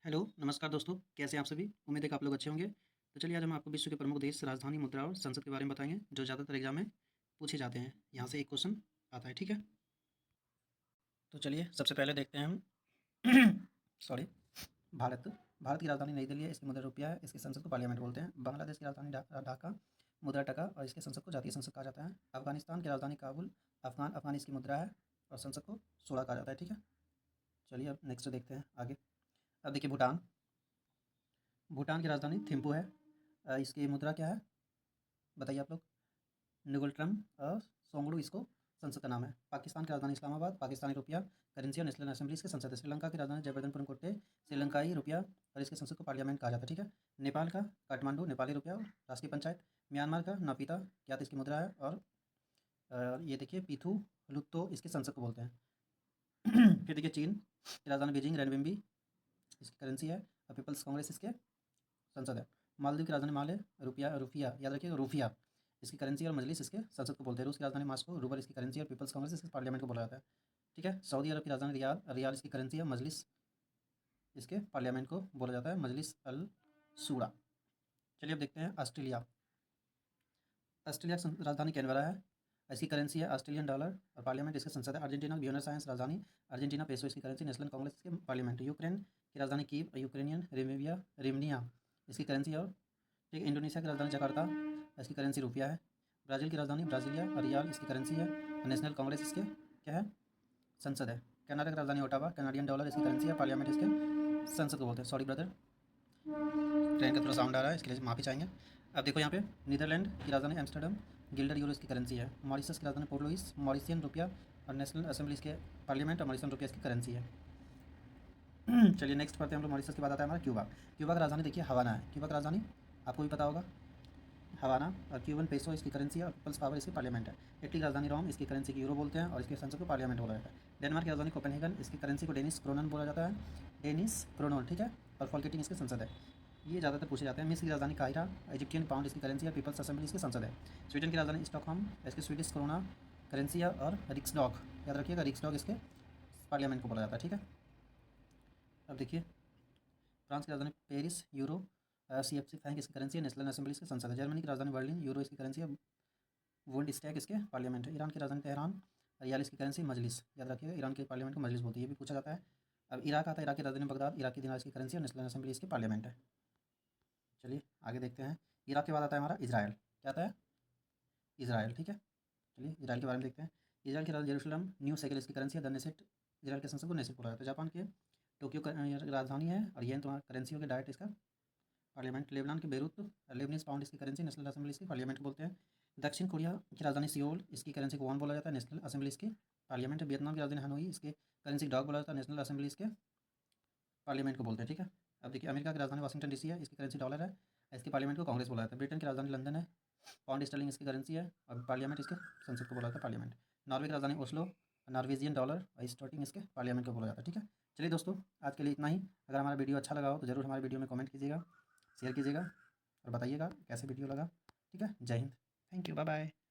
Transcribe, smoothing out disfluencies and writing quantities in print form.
Hello, नमस्कार दोस्तों, कैसे हैं आप सभी? उम्मीद है कि आप लोग अच्छे होंगे। तो चलिए आज हम आपको विश्व के प्रमुख देश, राजधानी, मुद्रा और संसद के बारे में बताएँगे, जो ज़्यादातर एग्ज़ाम में पूछे जाते हैं। यहाँ से एक क्वेश्चन आता है, ठीक है? तो चलिए सबसे पहले देखते हैं हम सॉरी भारत। भारत की राजधानी नई दिल्ली है, इसकी मुद्रा रुपया है, इसकी संसद को पार्लियामेंट बोलते हैं। बांग्लादेश की राजधानी ढाका, मुद्रा टका और इसके संसद को जातीय संसद कहा जाता है। अफ़गानिस्तान की राजधानी काबुल, अफ़गानी इसकी मुद्रा है और संसद को सूड़ा कहा जाता है, ठीक है? चलिए अब नेक्स्ट देखते हैं आगे। अब देखिए भूटान। भूटान की राजधानी थिम्पू है। इसकी मुद्रा क्या है बताइए आप लोग? नुगलट्रम और सोंगड़ू इसको संसद का नाम है। पाकिस्तान की राजधानी इस्लामाबाद, पाकिस्तानी रुपया करेंसी और नेशनल असेंबली इसके संसद है। श्रीलंका की राजधानी जयवर्धनपुरम कोट्टे, श्रीलंकाई रुपया और इसके संसद को पार्लियामेंट कहा जाता है, ठीक है। नेपाल का काठमांडू, नेपाली रुपया और राष्ट्रीय पंचायत। म्यांमार का नापीता, क्या इसकी मुद्रा है और ये देखिए पीथू लुत्तो इसके संसद को बोलते हैं। फिर देखिए चीन की राजधानी बीजिंग, रेनबिम्बी इसकी करेंसी है और पीपल्स कांग्रेस इसके संसद है। मालदीव की राजधानी माले, रुपया रुफिया याद रखिएगा, रूफिया इसकी करेंसी और मजलिस इसके संसद को बोलते हैं। रूस की राजधानी मास्को, रूबल इसकी करेंसी और पीपल्स कांग्रेस इसके पार्लियामेंट को बोला जाता है, ठीक है। सऊदी अरब की राजधानी रियाद, रियाल इसकी करेंसी है, मजलिस इसके पार्लियामेंट को बोला जाता है, मजलिस अल सूरा। चलिए अब देखते हैं ऑस्ट्रेलिया। ऑस्ट्रेलिया की राजधानी कैनबरा है, इसकी करेंसी है ऑस्ट्रेलियन डॉलर और पार्लियामेंट इसके संसद है। अर्जेंटीना की ब्यूनस आयर्स राजधानी, अर्जेंटीना पेसो इसकी करेंसी, नेशनल कांग्रेस के पार्लियामेंट। यूक्रेन की राजधानी कीव, यूक्रेनियन रिमनिया इसकी करेंसी और ठीक है। इंडोनेशिया की राजधानी जकार्ता, इसकी करेंसी रुपया है। ब्राज़ील की राजधानी ब्राज़ीलिया और रियाल इसकी करेंसी है और नेशनल कांग्रेस इसके क्या है संसद है। कनाडा की राजधानी ओटावा, कनाडियन डॉलर इसकी करेंसी है, पार्लियामेंट इसके संसद को बोलते हैं। सॉरी ब्रदर, ट्रेन का थोड़ा साउंड आ रहा है, इसके लिए माफ़ी चाहेंगे। अब देखो यहाँ पे नीदरलैंड की राजधानी एम्स्टर्डम, गिल्डर यूरो इसकी करेंसी है। मॉरिशस की राजधानी पोर्ट लुइस, मॉरिशियन रुपया और नेशनल असेंबली इसके पार्लियामेंट और मॉरिशियन रुपया इसकी करेंसी है। चलिए नेक्स्ट पढ़ते हैं हम लोग। मॉरिशस के बाद आता है हमारा क्यूबा। क्यूबा की राजधानी देखिए हवाना है। क्यूबा की राजधानी आपको भी पता होगा, हवाना और क्यूबन पेसो इसकी करेंसी है और पीपल्स पावर इसकी पार्लियामेंट है। इटली की राजधानी रोम, इसकी करेंसी की यूरो बोलते हैं और इसके संसद को पार्लियामेंट बोला जाता है। डेनमार्क की राजधानी कोपेनहेगन, इसकी करेंसी को डेनिस क्रोनन बोला जाता है, डेनिस क्रोनोन, ठीक है। और फॉल्केटिंग इसके संसद है। ये ज़्यादातर पूछे जाते हैं। मिस्र की राजधानी काहिरा, इजिप्टियन पाउंड इसकी करेंसी है, पीपल्स असेंबली इसकी संसद है। स्वीडन की राजधानी स्टॉकहोम, इसकी स्वीडिश क्रोना करेंसी है और रिक्सडॉग याद रखिएगा, रिक्सडॉग इसके पार्लियामेंट को बोला जाता है, ठीक है। अब देखिए फ्रांस की राजधानी पेरिस, यूरो CFC फ्रैंक इसकी करेंसी है, नेशनल असेंबली इसकी संसद है। जर्मनी की राजधानी बर्लिन, यूरो इसकी करेंसी है, बुंडस्टैग इसके पार्लियामेंट है। ईरान की राजधानी तेहरान, रियाल इसकी करेंसी, मजलिस याद रखिएगा, ईरान के पार्लियामेंट को मजलिस बोलती है, ये भी पूछा जाता है। अब इराक आता है, इराक की राजधानी बगदाद, इराक की दिनार इसकी करेंसी और नेशनल असेंबली इसकी पार्लियामेंट है। चलिए आगे देखते हैं। इराक के बाद आता है हमारा इजराइल, क्या आता है? इजराइल, ठीक है। चलिए इजराइल के बारे में देखते हैं। इजराइल की राजधानी जेरूसलम, न्यू शेकेल इसकी करेंसी है, द नेसेट इजराइल के संसद को नेसेट बोला जाता है। जापान के टोक्यो का राजधानी है और येन तुम्हारा करेंसी हो गया, डायट इसका पार्लियामेंट। लेबनान की बेरूत, लेबनीज पाउंड इसकी करेंसी, नेशनल असेंबली इसकी पार्लियामेंट को बोलते हैं। दक्षिण कोरिया की राजधानी सियोल, इसकी करेंसी को वॉन बोला जाता है, नेशनल असेंबली इसकी पार्लियामेंट है। वियतनाम की राजधानी हनोई, इसके करेंसी डॉग बोला जाता है, नेशनल असेंबली इसके पार्लियामेंट को बोलते हैं, ठीक है। अब देखिए अमेरिका की राजधानी वाशिंगटन डीसी है, इसकी करेंसी डॉलर है, इसकी पार्लियामेंट को कांग्रेस बोला जाता है। ब्रिटेन की राजधानी लंदन है, पाउंड स्टर्लिंग इसकी करेंसी है और पार्लियामेंट इसके संसद को बोला जाता है, पार्लियामेंट। नॉर्वे की राजधानी ओस्लो, नॉर्वेजियन डॉलर और स्टॉटिंग इसके पार्लियामेंट को बोला जाता है, ठीक है। चलिए दोस्तों आज के लिए इतना ही। अगर हमारा वीडियो अच्छा लगा हो तो ज़रूर हमारे वीडियो में कमेंट कीजिएगा, शेयर कीजिएगा और बताइएगा कैसे वीडियो लगा, ठीक है। जय हिंद, थैंक यू, बाय बाय।